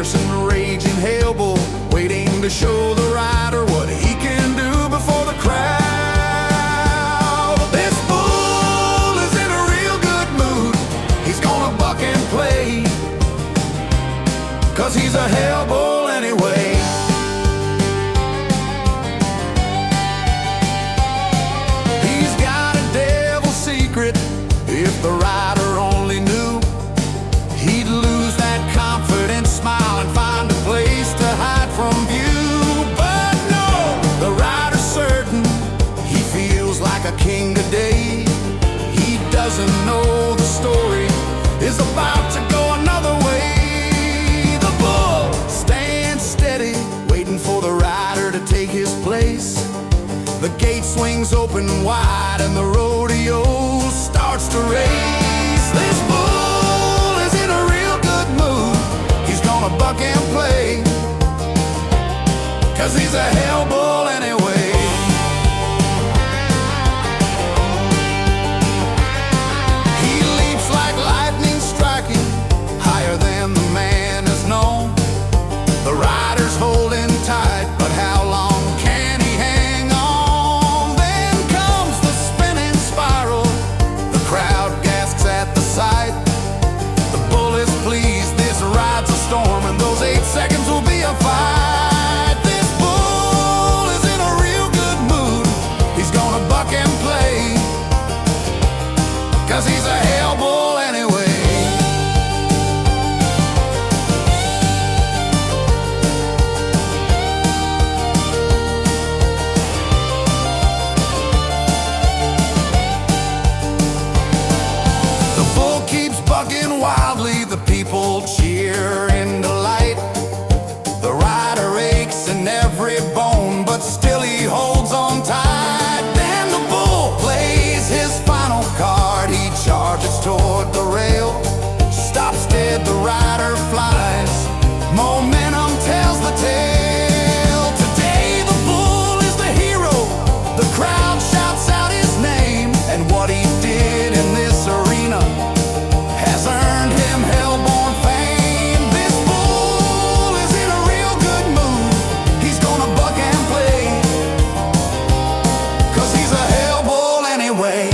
fierce and raging hell bull, waiting to show the rider what he can do before the crowd. This bull is in a real good mood. He's gonna buck and play, 'cause he's a hell bull anyway. He's got a devil secret. If the rider only knew, he'd lose that confident smile and find a place to hide from view. But no, the rider's certain he feels like a king today. He doesn't know the story is about to go another way. The bull stands steady, waiting for the rider to take his place. The gate swings open wide and the rodeo starts to race. This bull is in a real good mood. He's gonna buck and play, 'cause he's a hell bull anyway. He leaps like lightning striking, higher than the man is known. The rider's holding tight, but how long can he hang on? Then comes the spinning spiral. The crowd gasps at the sight. The bull is pleased, this ride's a storm, and those 8 seconds will be a fight. This bull is in a real good mood. He's gonna buck and play, 'cause he's a hell bull anyway. The bull keeps bucking wildly, the people cheer in delight. The rider aches in every bone, but still he holds on tight. Then the bull plays his final card. He charges toward the rail, stops dead, the rider flies. Momentum tells the tale. Today the bull is the hero. The crowd shouts out his name, and what he did in this arena has earned him hellborn fame. This bull is in a real good mood. He's gonna buck and play, 'cause he's a hell bull anyway.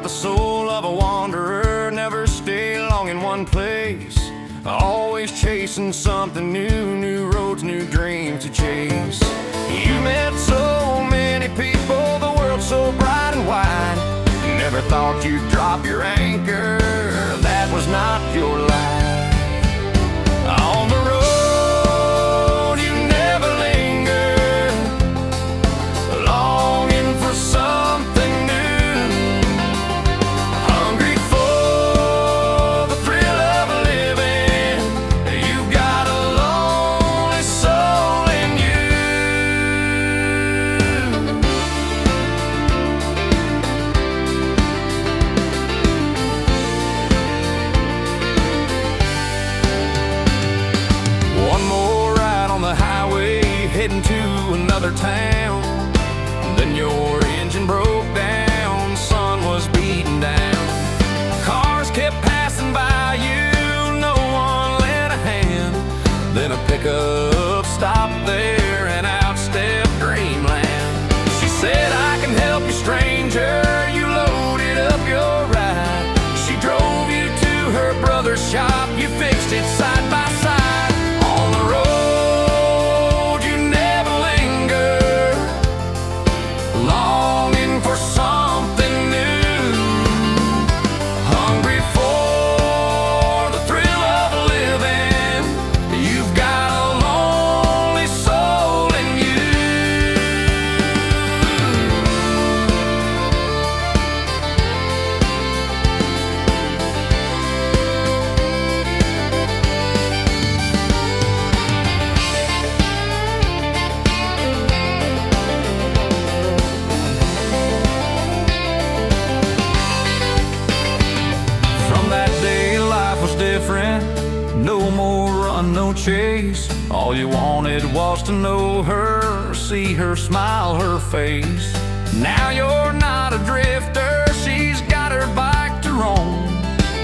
The soul of a wanderer, never stay long in one place. Always chasing something new, new roads, new dreams to chase. You met so many people, the world's so bright and wide. Never thought you'd drop your anchor, that was not your life. town. Then your engine broke down, the sun was beating down. Cars kept passing by you, no one lent a hand. Then a pickup stopped there and out stepped Dreamland. She said, I can help you, stranger. You loaded up your ride. She drove you to her brother's shop. You fixed it side by side. On the road you never linger, longing for something new, hungry for the thrill of living. You've got a lonely soul in you. From that day life was different. No more run, no chase. All you wanted was to know her, see her smile, her face. Now you're not a drifter, she's got her bike to roam.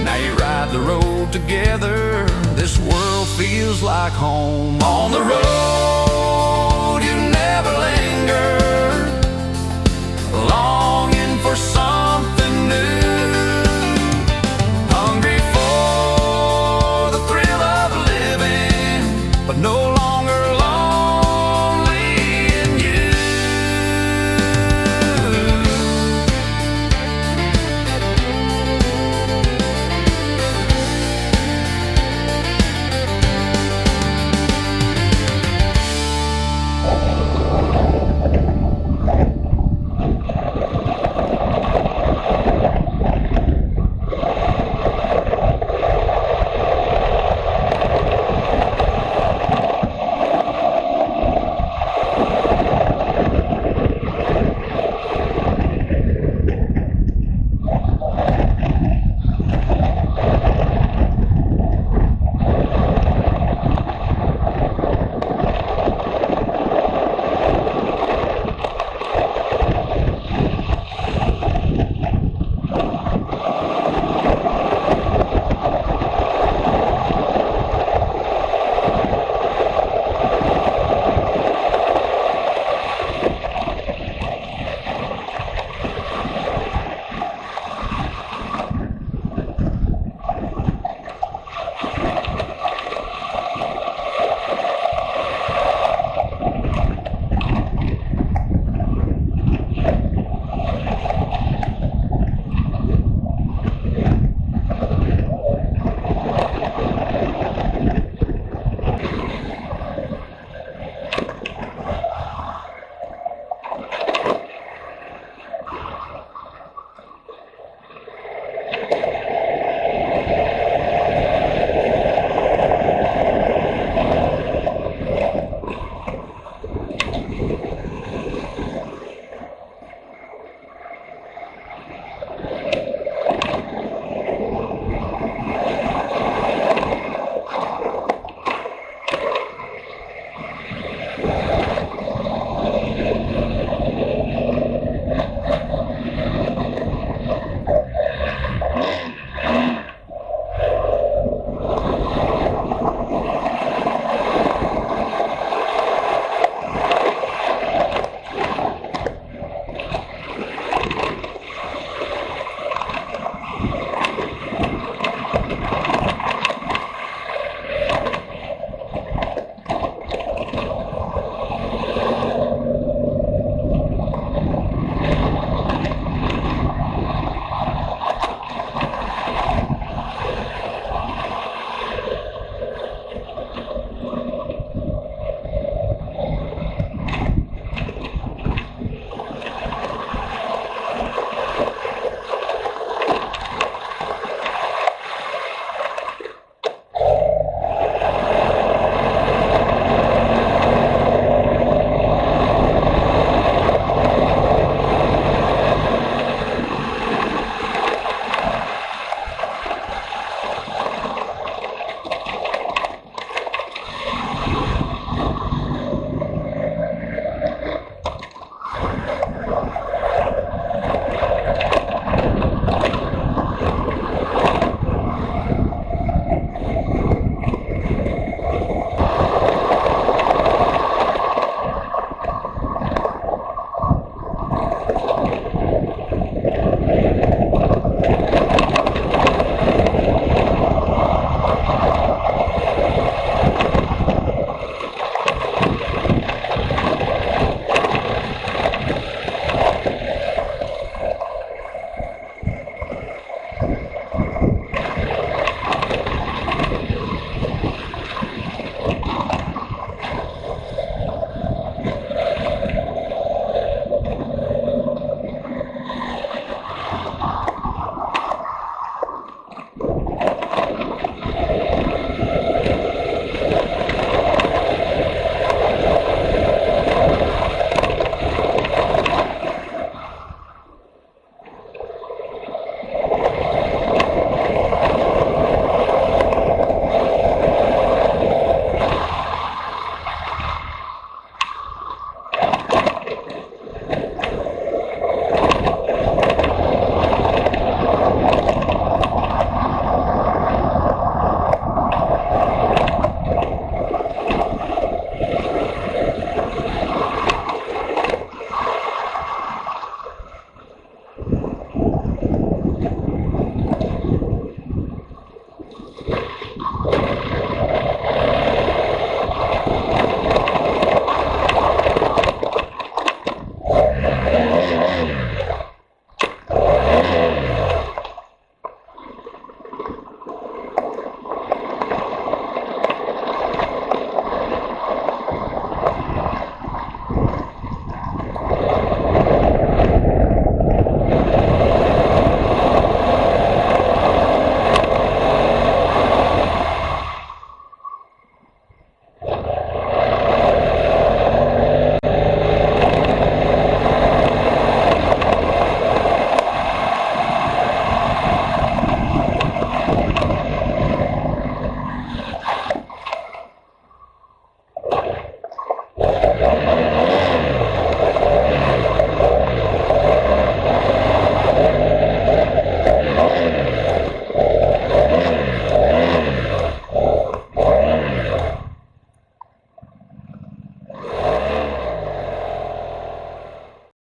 Now you ride the road together, this world feels like home. On the road